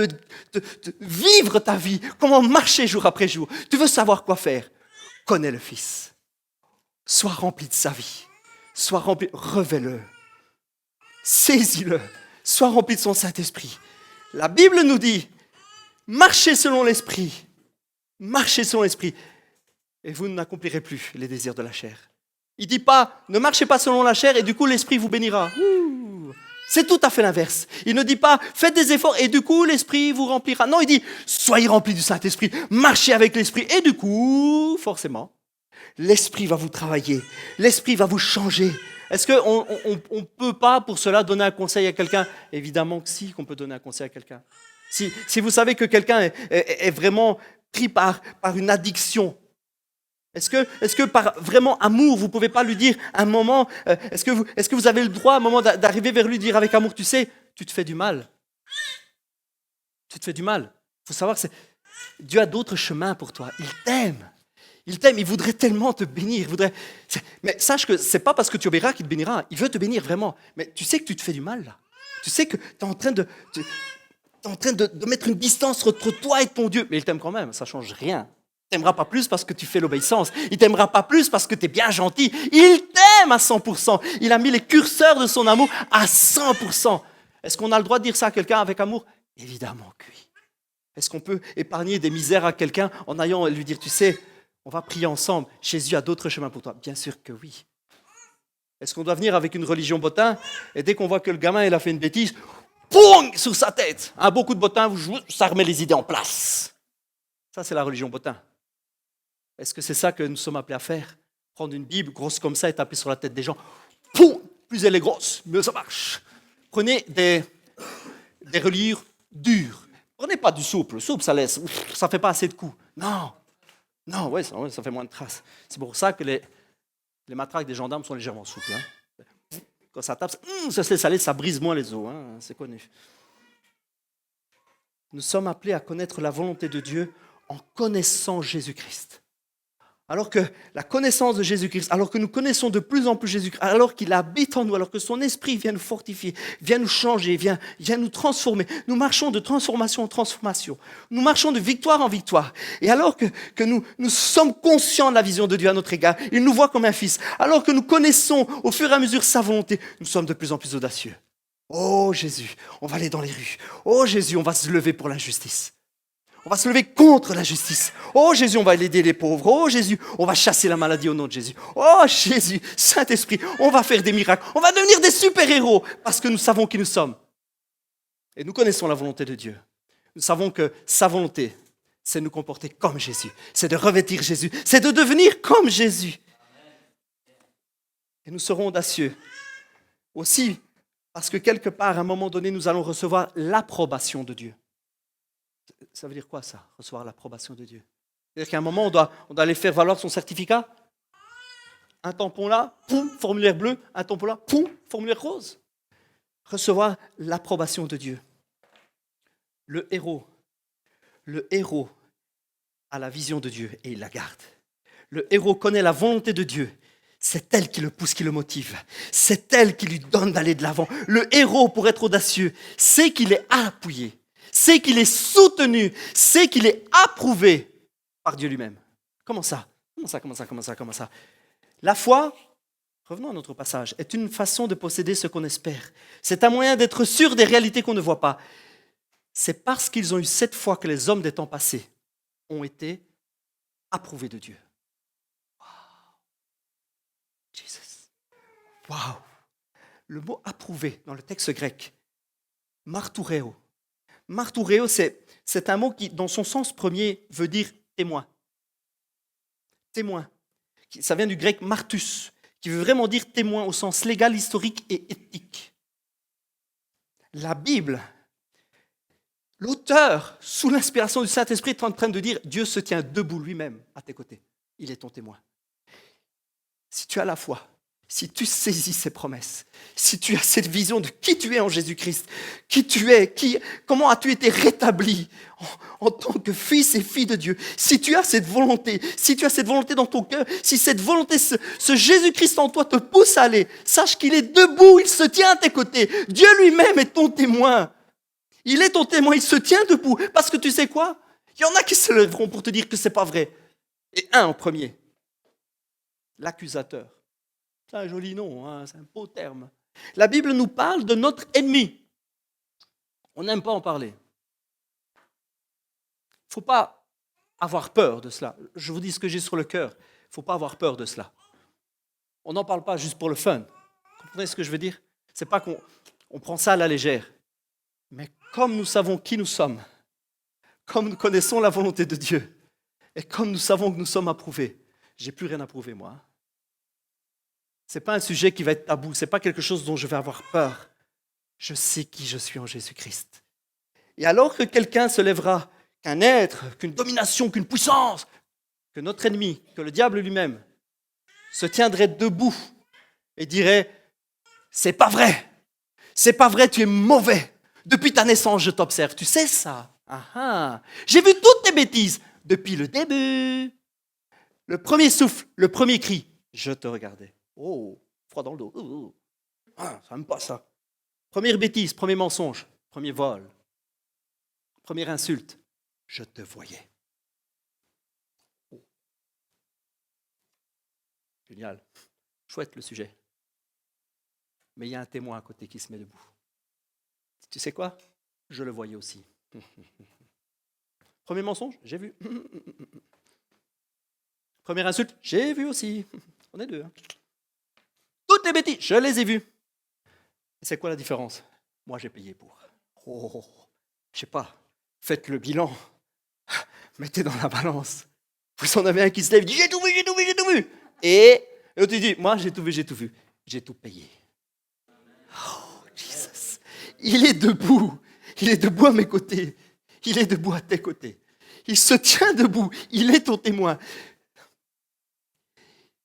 vivre ta vie, comment marcher jour après jour. Tu veux savoir quoi faire. Connais le Fils. Sois rempli de sa vie. Sois rempli, revais-le. Saisis-le. Sois rempli de son Saint-Esprit. La Bible nous dit, marchez selon l'Esprit. Marchez selon l'Esprit. Et vous n'accomplirez plus les désirs de la chair. Il ne dit pas, ne marchez pas selon la chair et du coup l'Esprit vous bénira. C'est tout à fait l'inverse. Il ne dit pas, faites des efforts et du coup l'Esprit vous remplira. Non, il dit, soyez remplis du Saint-Esprit, marchez avec l'Esprit et du coup, forcément, l'Esprit va vous travailler, l'Esprit va vous changer. Est-ce qu'on ne peut pas pour cela donner un conseil à quelqu'un? Évidemment que si, qu'on peut donner un conseil à quelqu'un. Si vous savez que quelqu'un est vraiment pris par une addiction? Est-ce que par vraiment amour, vous ne pouvez pas lui dire un moment, est-ce que vous avez le droit à un moment d'arriver vers lui et dire avec amour, tu sais, tu te fais du mal. Tu te fais du mal. Il faut savoir que Dieu a d'autres chemins pour toi. Il t'aime. Il t'aime, il voudrait tellement te bénir. Mais sache que ce n'est pas parce que tu obéiras qu'il te bénira. Il veut te bénir vraiment. Mais tu sais que tu te fais du mal là. Tu sais que tu es en train de mettre une distance entre toi et ton Dieu. Mais il t'aime quand même, ça ne change rien. Il ne t'aimera pas plus parce que tu fais l'obéissance. Il ne t'aimera pas plus parce que tu es bien gentil. Il t'aime à 100%. Il a mis les curseurs de son amour à 100%. Est-ce qu'on a le droit de dire ça à quelqu'un avec amour? Évidemment que oui. Est-ce qu'on peut épargner des misères à quelqu'un en allant lui dire, tu sais, on va prier ensemble, Jésus a d'autres chemins pour toi? Bien sûr que oui. Est-ce qu'on doit venir avec une religion bottin et dès qu'on voit que le gamin il a fait une bêtise, poung, sur sa tête, un beau coup de bottin, ça remet les idées en place. Ça, c'est la religion bottin. Est-ce que c'est ça que nous sommes appelés à faire? Prendre une Bible grosse comme ça et taper sur la tête des gens. Poum, plus elle est grosse, mieux ça marche. Prenez des reliures dures. Prenez pas du souple. Le souple, ça ne fait pas assez de coups. Non, ouais, ça fait moins de traces. C'est pour ça que les matraques des gendarmes sont légèrement souples. Hein. Quand ça tape, ça se laisse aller, ça brise moins les os. Hein, c'est connu. Nous sommes appelés à connaître la volonté de Dieu en connaissant Jésus-Christ. Alors que la connaissance de Jésus-Christ, alors que nous connaissons de plus en plus Jésus-Christ, alors qu'il habite en nous, alors que son esprit vient nous fortifier, vient nous changer, vient nous transformer, nous marchons de transformation en transformation, nous marchons de victoire en victoire. Et alors que nous sommes conscients de la vision de Dieu à notre égard, il nous voit comme un fils, alors que nous connaissons au fur et à mesure sa volonté, nous sommes de plus en plus audacieux. Oh Jésus, on va aller dans les rues. Oh Jésus, on va se lever pour l'injustice. On va se lever contre la justice. Oh Jésus, on va aider les pauvres. Oh Jésus, on va chasser la maladie au nom de Jésus. Oh Jésus, Saint-Esprit, on va faire des miracles. On va devenir des super-héros parce que nous savons qui nous sommes. Et nous connaissons la volonté de Dieu. Nous savons que sa volonté, c'est de nous comporter comme Jésus. C'est de revêtir Jésus. C'est de devenir comme Jésus. Et nous serons audacieux. Aussi, parce que quelque part, à un moment donné, nous allons recevoir l'approbation de Dieu. Ça veut dire quoi ça, recevoir l'approbation de Dieu? C'est-à-dire qu'à un moment, on doit aller faire valoir son certificat. Un tampon là, poum, formulaire bleu. Un tampon là, poum, formulaire rose. Recevoir l'approbation de Dieu. Le héros a la vision de Dieu et il la garde. Le héros connaît la volonté de Dieu. C'est elle qui le pousse, qui le motive. C'est elle qui lui donne d'aller de l'avant. Le héros, pour être audacieux, sait qu'il est appuyé. C'est qu'il est soutenu, c'est qu'il est approuvé par Dieu lui-même. Comment ça? La foi, revenons à notre passage, est une façon de posséder ce qu'on espère. C'est un moyen d'être sûr des réalités qu'on ne voit pas. C'est parce qu'ils ont eu cette foi que les hommes des temps passés ont été approuvés de Dieu. Wow. Jesus. Wow. Le mot approuvé dans le texte grec, martoureo. Martoureo, c'est un mot qui, dans son sens premier, veut dire témoin. Témoin. Ça vient du grec martus, qui veut vraiment dire témoin au sens légal, historique et éthique. La Bible, l'auteur, sous l'inspiration du Saint-Esprit, est en train de dire Dieu se tient debout lui-même à tes côtés. Il est ton témoin. Si tu as la foi, si tu saisis ses promesses, si tu as cette vision de qui tu es en Jésus-Christ, qui tu es, comment as-tu été rétabli en tant que fils et fille de Dieu, si tu as cette volonté dans ton cœur, si cette volonté, ce Jésus-Christ en toi te pousse à aller, sache qu'il est debout, il se tient à tes côtés. Dieu lui-même est ton témoin. Il est ton témoin, il se tient debout. Parce que tu sais quoi? Il y en a qui se lèveront pour te dire que ce n'est pas vrai. Et un en premier, l'accusateur. C'est un joli nom, hein, c'est un beau terme. La Bible nous parle de notre ennemi. On n'aime pas en parler. Il ne faut pas avoir peur de cela. Je vous dis ce que j'ai sur le cœur. Il ne faut pas avoir peur de cela. On n'en parle pas juste pour le fun. Vous comprenez ce que je veux dire? Ce n'est pas qu'on prend ça à la légère. Mais comme nous savons qui nous sommes, comme nous connaissons la volonté de Dieu, et comme nous savons que nous sommes approuvés, j'ai plus rien à prouver, moi. Ce n'est pas un sujet qui va être tabou, ce n'est pas quelque chose dont je vais avoir peur. Je sais qui je suis en Jésus-Christ. Et alors que quelqu'un se lèvera, qu'un être, qu'une domination, qu'une puissance, que notre ennemi, que le diable lui-même, se tiendrait debout et dirait « C'est pas vrai, tu es mauvais. Depuis ta naissance, je t'observe. Tu sais ça? J'ai vu toutes tes bêtises depuis le début. Le premier souffle, le premier cri, je te regardais. Oh, froid dans le dos. Ça n'aime pas ça. Première bêtise, premier mensonge, premier vol, première insulte, je te voyais. Oh. Génial. Chouette le sujet. Mais il y a un témoin à côté qui se met debout. Tu sais quoi? Je le voyais aussi. Premier mensonge, j'ai vu. Première insulte, j'ai vu aussi. On est deux. Toutes les bêtises, je les ai vues. C'est quoi la différence? Moi, j'ai payé pour. Je sais pas. Faites le bilan. Mettez dans la balance. Vous en avez un qui se lève, dit j'ai tout vu, j'ai tout vu, j'ai tout vu. Et l'autre dit, moi, j'ai tout vu, j'ai tout vu. J'ai tout payé. Oh, Jesus. Il est debout. Il est debout à mes côtés. Il est debout à tes côtés. Il se tient debout. Il est ton témoin.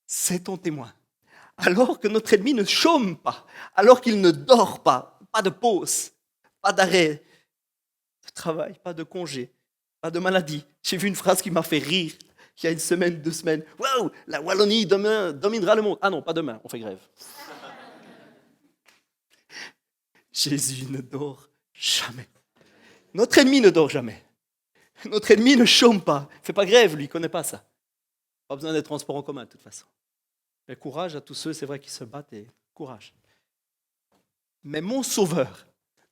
C'est ton témoin. Alors que notre ennemi ne chôme pas, alors qu'il ne dort pas, pas de pause, pas d'arrêt de travail, pas de congé, pas de maladie. J'ai vu une phrase qui m'a fait rire il y a une semaine, 2 semaines. Waouh, la Wallonie demain dominera le monde. Ah non, pas demain, on fait grève. Jésus ne dort jamais. Notre ennemi ne dort jamais. Notre ennemi ne chôme pas. Il ne fait pas grève, lui, il ne connaît pas ça. Pas besoin des transports en commun, de toute façon. Mais courage à tous ceux, c'est vrai, qui se battent, et courage. Mais mon Sauveur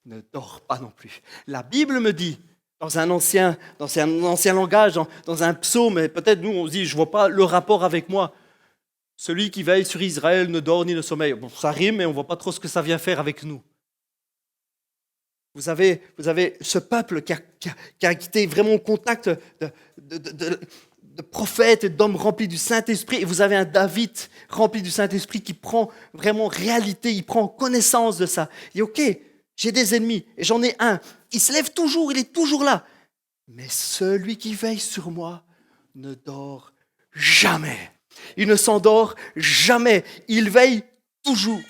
ne dort pas non plus. La Bible me dit, dans un ancien langage, dans un psaume, et peut-être nous on se dit, je ne vois pas le rapport avec moi. Celui qui veille sur Israël ne dort ni ne sommeille. Bon, ça rime, mais on ne voit pas trop ce que ça vient faire avec nous. Vous avez ce peuple qui a été vraiment au contact de prophètes et d'hommes remplis du Saint-Esprit. Et vous avez un David rempli du Saint-Esprit qui prend vraiment réalité, il prend connaissance de ça. Il dit, ok, j'ai des ennemis et j'en ai un. Il se lève toujours, il est toujours là. Mais celui qui veille sur moi ne dort jamais. Il ne s'endort jamais. Il veille toujours.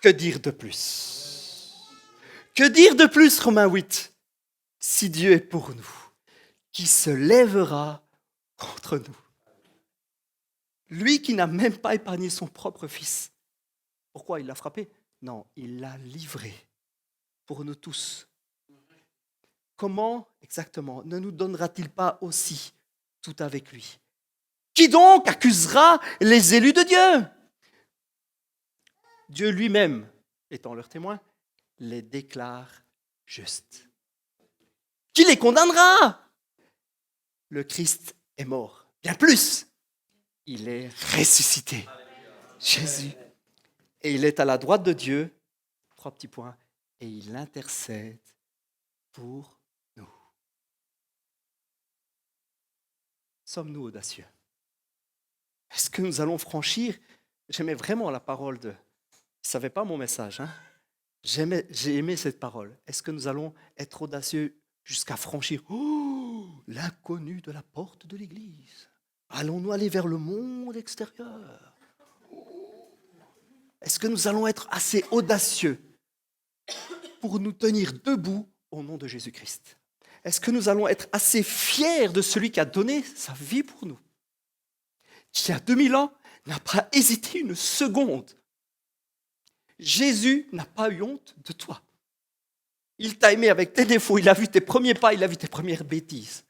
Que dire de plus? Que dire de plus, Romains 8? Si Dieu est pour nous, qui se lèvera contre nous? Lui qui n'a même pas épargné son propre fils. Pourquoi il l'a frappé? Non, il l'a livré pour nous tous. Comment exactement ne nous donnera-t-il pas aussi tout avec lui? Qui donc accusera les élus de Dieu? Dieu lui-même, étant leur témoin, les déclare justes. Qui les condamnera? Le Christ est mort. Bien plus, il est ressuscité. Jésus. Et il est à la droite de Dieu, 3 petits points, et il intercède pour nous. Sommes-nous audacieux? Est-ce que nous allons franchir? J'aimais vraiment la parole de... Je ne savais pas mon message. J'ai aimé cette parole. Est-ce que nous allons être audacieux jusqu'à franchir l'inconnu de la porte de l'église? Allons-nous aller vers le monde extérieur? Est-ce que nous allons être assez audacieux pour nous tenir debout au nom de Jésus-Christ? Est-ce que nous allons être assez fiers de celui qui a donné sa vie pour nous, qui a 2000 ans n'a pas hésité une seconde? Jésus n'a pas eu honte de toi. Il t'a aimé avec tes défauts, il a vu tes premiers pas, il a vu tes premières bêtises,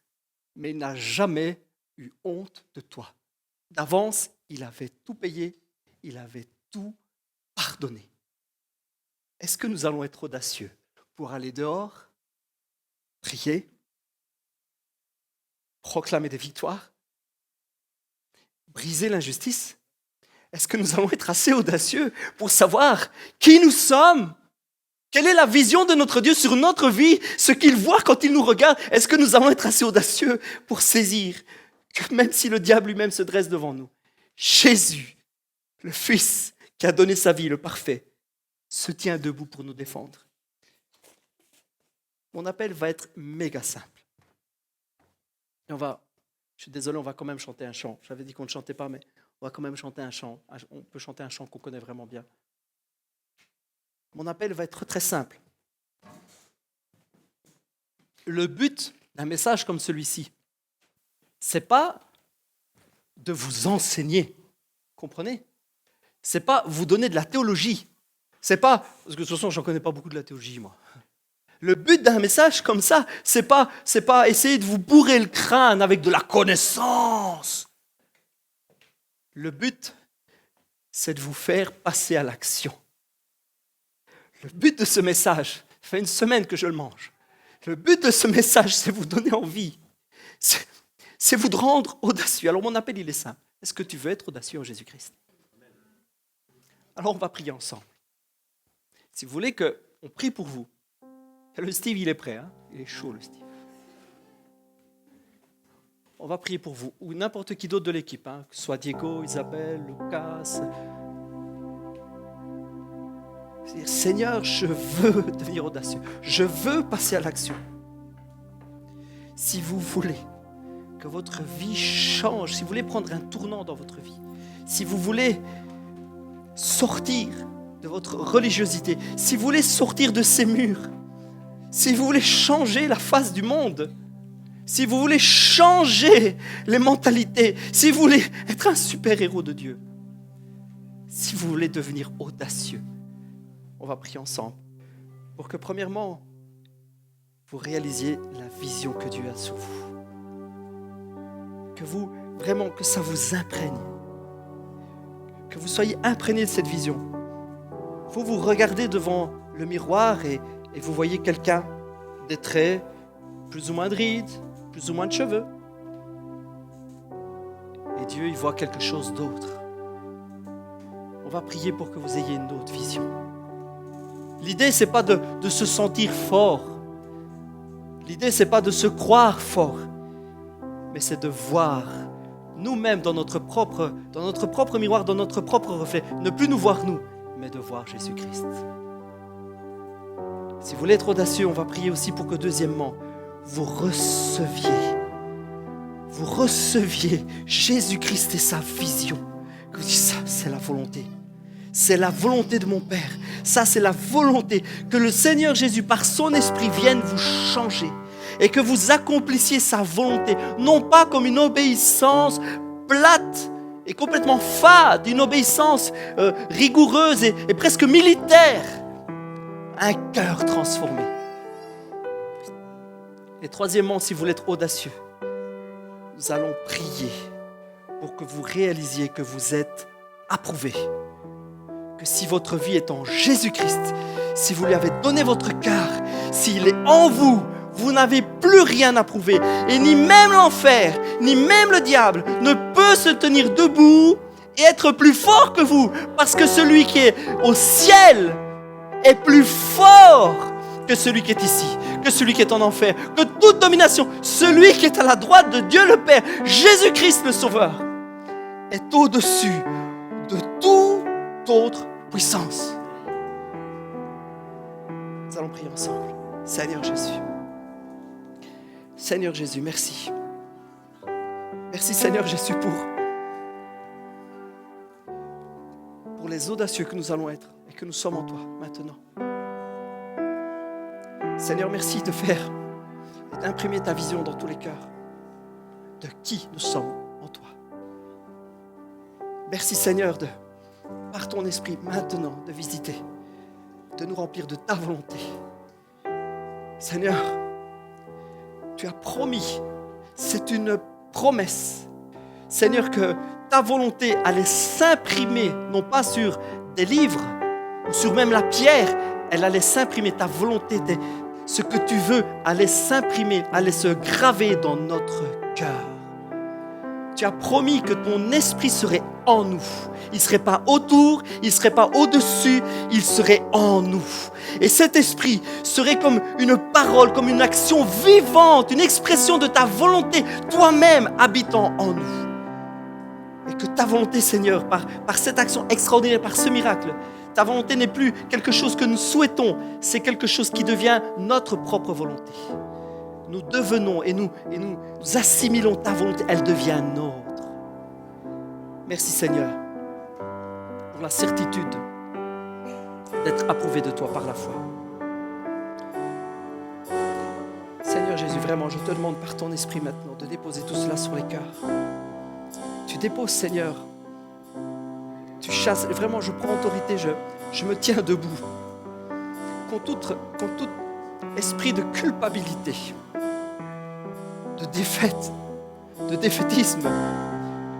mais il n'a jamais eu honte de toi. D'avance, il avait tout payé, il avait tout pardonné. Est-ce que nous allons être audacieux pour aller dehors, prier, proclamer des victoires, briser l'injustice? Est-ce que nous allons être assez audacieux pour savoir qui nous sommes? Quelle est la vision de notre Dieu sur notre vie, ce qu'il voit quand il nous regarde? Est-ce que nous allons être assez audacieux pour saisir que même si le diable lui-même se dresse devant nous, Jésus, le Fils qui a donné sa vie, le parfait, se tient debout pour nous défendre? Mon appel va être méga simple. Et je suis désolé, on va quand même chanter un chant. J'avais dit qu'on ne chantait pas, mais on va quand même chanter un chant. On peut chanter un chant qu'on connaît vraiment bien. Mon appel va être très simple. Le but d'un message comme celui-ci, c'est pas de vous enseigner, comprenez? C'est pas vous donner de la théologie. C'est pas, parce que de toute façon, j'en connais pas beaucoup de la théologie, moi. Le but d'un message comme ça, c'est pas essayer de vous bourrer le crâne avec de la connaissance. Le but, c'est de vous faire passer à l'action. Le but de ce message, ça fait une semaine que je le mange. Le but de ce message, c'est vous donner envie. C'est vous rendre audacieux. Alors mon appel, il est simple. Est-ce que tu veux être audacieux en Jésus-Christ? Alors on va prier ensemble. Si vous voulez qu'on prie pour vous, le Steve, il est prêt, hein? Il est chaud, le Steve. On va prier pour vous, ou n'importe qui d'autre de l'équipe, hein? Que ce soit Diego, Isabelle, Lucas. C'est-à-dire, Seigneur, je veux devenir audacieux. Je veux passer à l'action. Si vous voulez que votre vie change, si vous voulez prendre un tournant dans votre vie, si vous voulez sortir de votre religiosité, si vous voulez sortir de ces murs, si vous voulez changer la face du monde, si vous voulez changer les mentalités, si vous voulez être un super-héros de Dieu, si vous voulez devenir audacieux, on va prier ensemble pour que premièrement, vous réalisiez la vision que Dieu a sur vous. Que ça vous imprègne. Que vous soyez imprégné de cette vision. Vous regardez devant le miroir et vous voyez quelqu'un, des traits, plus ou moins de rides, plus ou moins de cheveux. Et Dieu, il voit quelque chose d'autre. On va prier pour que vous ayez une autre vision. L'idée, ce n'est pas de se sentir fort. L'idée, ce n'est pas de se croire fort. Mais c'est de voir nous-mêmes dans notre propre miroir, dans notre propre reflet. Ne plus nous voir nous, mais de voir Jésus-Christ. Si vous voulez être audacieux, on va prier aussi pour que deuxièmement, vous receviez Jésus-Christ et sa vision. Que vous dites, ça, c'est la volonté. C'est la volonté de mon Père. Ça, c'est la volonté que le Seigneur Jésus, par son esprit, vienne vous changer. Et que vous accomplissiez sa volonté. Non pas comme une obéissance plate et complètement fade, une obéissance rigoureuse et presque militaire. Un cœur transformé. Et troisièmement, si vous voulez être audacieux, nous allons prier pour que vous réalisiez que vous êtes approuvé. Que si votre vie est en Jésus-Christ, si vous lui avez donné votre cœur, s'il est en vous, vous n'avez plus rien à prouver. Et ni même l'enfer, ni même le diable ne peut se tenir debout et être plus fort que vous. Parce que celui qui est au ciel est plus fort que celui qui est ici, que celui qui est en enfer, que toute domination. Celui qui est à la droite de Dieu le Père, Jésus-Christ le Sauveur, est au-dessus de toute autre puissance. Nous allons prier ensemble. Seigneur Jésus. Seigneur Jésus, merci. Merci Seigneur Jésus pour les audacieux que nous allons être et que nous sommes en toi maintenant. Seigneur, merci de faire et d'imprimer ta vision dans tous les cœurs de qui nous sommes en toi. Merci Seigneur par ton esprit maintenant de visiter, de nous remplir de ta volonté. Seigneur, tu as promis, c'est une promesse, Seigneur, que ta volonté allait s'imprimer, non pas sur des livres ou sur même la pierre, elle allait s'imprimer, ta volonté, ce que tu veux allait s'imprimer, allait se graver dans notre cœur. Tu as promis que ton esprit serait en nous. Il ne serait pas autour, il ne serait pas au-dessus, il serait en nous. Et cet esprit serait comme une parole, comme une action vivante, une expression de ta volonté, toi-même habitant en nous. Et que ta volonté, Seigneur, par cette action extraordinaire, par ce miracle, ta volonté n'est plus quelque chose que nous souhaitons, c'est quelque chose qui devient notre propre volonté. nous devenons et nous assimilons ta volonté, elle devient nôtre. Merci Seigneur pour la certitude d'être approuvé de toi par la foi. Seigneur Jésus, vraiment, je te demande par ton esprit maintenant de déposer tout cela sur les cœurs. Tu déposes, Seigneur. Tu chasses. Vraiment, je prends autorité, je me tiens debout. Contre tout esprit de culpabilité, de défaite, de défaitisme,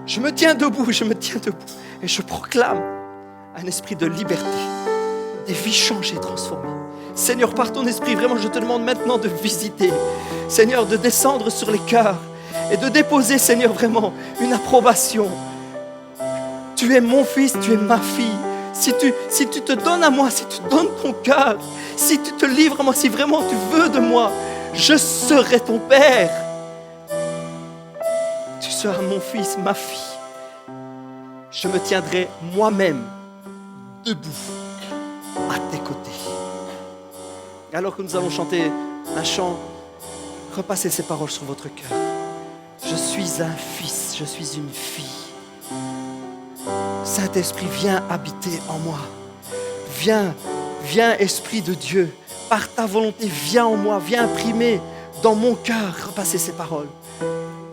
je me tiens debout et je proclame un esprit de liberté, des vies changées, transformées. Seigneur, par ton esprit, vraiment, je te demande maintenant de visiter, Seigneur, de descendre sur les cœurs et de déposer, Seigneur, vraiment une approbation. Tu es mon fils, tu es ma fille. Si tu te donnes à moi, si tu donnes ton cœur, si tu te livres à moi, si vraiment tu veux de moi, je serai ton Père. Tu seras mon fils, ma fille. Je me tiendrai moi-même debout à tes côtés. Alors que nous allons chanter un chant, repassez ces paroles sur votre cœur. Je suis un fils, je suis une fille. Saint-Esprit, viens habiter en moi. Viens, Esprit de Dieu. Par ta volonté, viens en moi, viens imprimer dans mon cœur. Repassez ces paroles.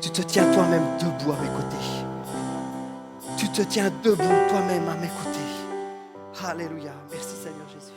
Tu te tiens toi-même debout à mes côtés. Tu te tiens debout toi-même à mes côtés. Alléluia. Merci Seigneur Jésus.